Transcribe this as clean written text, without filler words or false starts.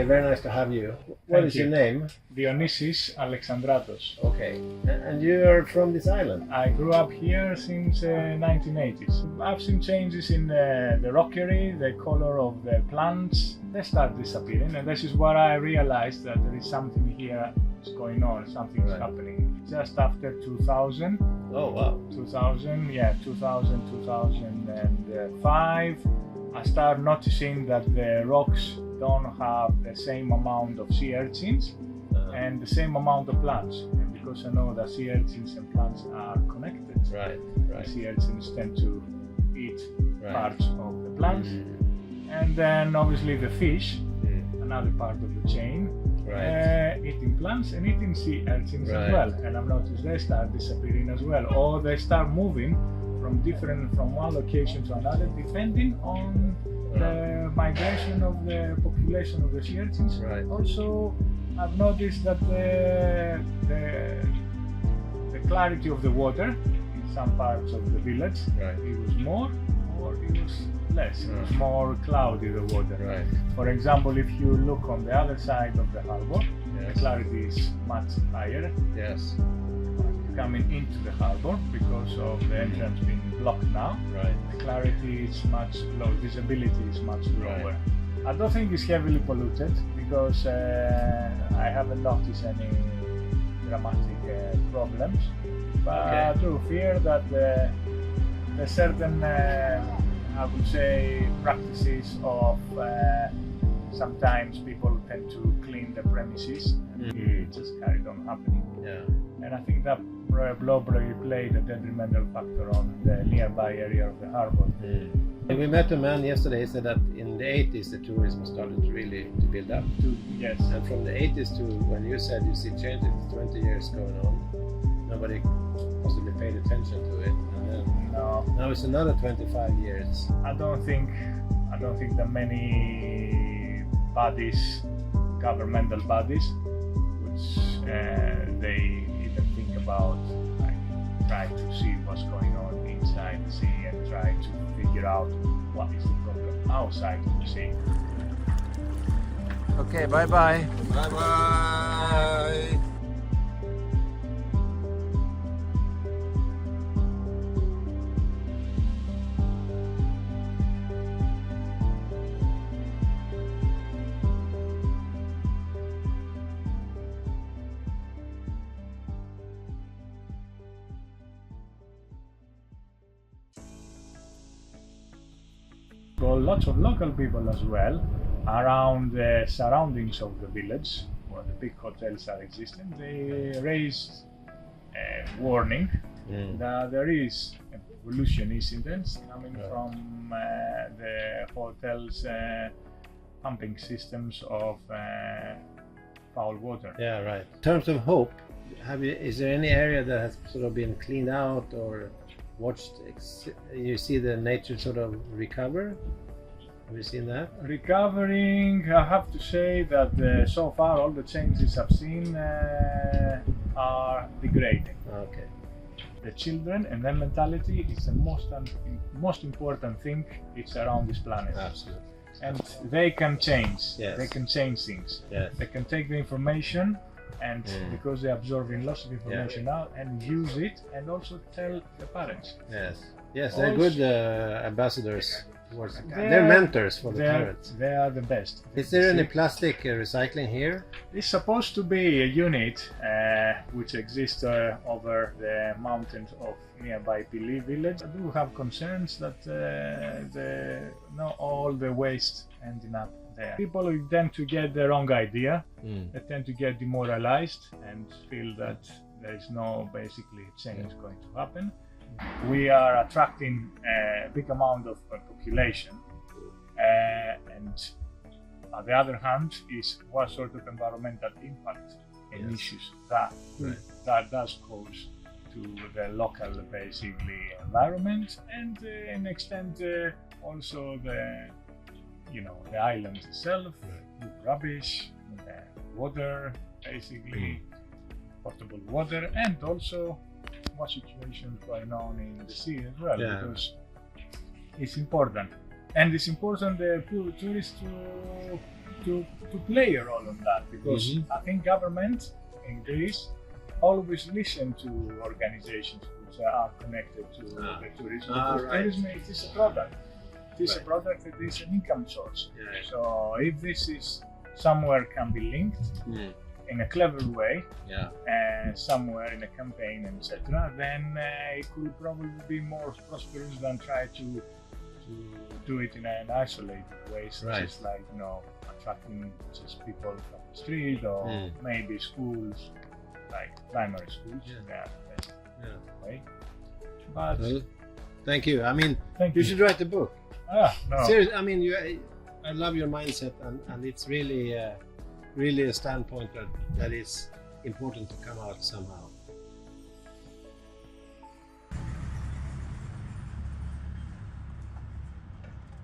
very nice to have you. What is your name? Dionysis Alexandratos. Okay. And you are from this island? I grew up here since 1980s. I've seen changes in the rockery, the color of the plants. They start disappearing, and this is where I realized that there is something here going on, something is happening. Just after 2000. Oh wow. 2000, 2005. I started noticing that the rocks don't have the same amount of sea urchins and the same amount of plants. And because I know that sea urchins and plants are connected, the sea urchins tend to eat parts of the plants. And then obviously the fish, another part of the chain, eating plants and eating sea urchins as well. And I've noticed they start disappearing as well, or they start moving from one location to another, depending on the migration of the population of the sea urchins. Also, I've noticed that the clarity of the water in some parts of the village, it was more or it was less. It was more cloudy, the water. For example, if you look on the other side of the harbor, the clarity is much higher. Coming into the harbor because of the entrance being blocked now, the clarity is much low, visibility is much lower. I don't think it's heavily polluted because I haven't noticed any dramatic problems, but I do fear that the certain, I would say, practices of sometimes people tend to clean the premises and it just carried on happening. And I think that probably played a detrimental factor on the nearby area of the harbor. We met a man yesterday. He said that in the 80s the tourism started to really build up. And from the 80s to when you said you see changes, 20 years going on, nobody possibly paid attention to it. And then now it's another 25 years. I don't think that many bodies, governmental bodies, which they even think about, like, try to see what's going on inside the sea and try to figure out what is the problem outside of the sea. Okay, bye bye. Bye bye. Lots of local people as well around the surroundings of the village where the big hotels are existing. They raised a warning that there is pollution incidents coming from the hotels' pumping systems of foul water. In terms of hope, is there any area that has sort of been cleaned out or watched? You see the nature sort of recover? Have you seen that? Recovering, I have to say that so far all the changes I've seen are degrading. The children and their mentality is the most important thing. It's around this planet. Absolutely. And they can change. They can change things. They can take the information and because they're absorbing lots of information now and use it and also tell the parents. They're good ambassadors. They're mentors for the parents. They are the best. Is there any plastic recycling here? It's supposed to be a unit which exists over the mountains of nearby Pili village. I do have concerns that not all the waste ending up there. People tend to get the wrong idea. They tend to get demoralized and feel that there is no basically change going to happen. We are attracting a big amount of population, and on the other hand is what sort of environmental impact and issues that does cause to the local basically environment and in extent also the island itself, rubbish, water basically, potable water, and also what situations going on in the sea as well, because it's important. And it's important the tourists to to play a role in that, because I think government in Greece always listen to organizations which are connected to the tourism. Because tourism it is a product. It is a product. It is an income source. So if this is somewhere can be linked in a clever way, somewhere in a campaign, etc., then it could probably be more prosperous than try to do it in an isolated way, such as like attracting just people from the street or maybe schools, like primary schools. Right? But well, thank you. I mean, thank you should write a book. No. Seriously, I mean, I love your mindset, and it's really a standpoint that is important to come out somehow.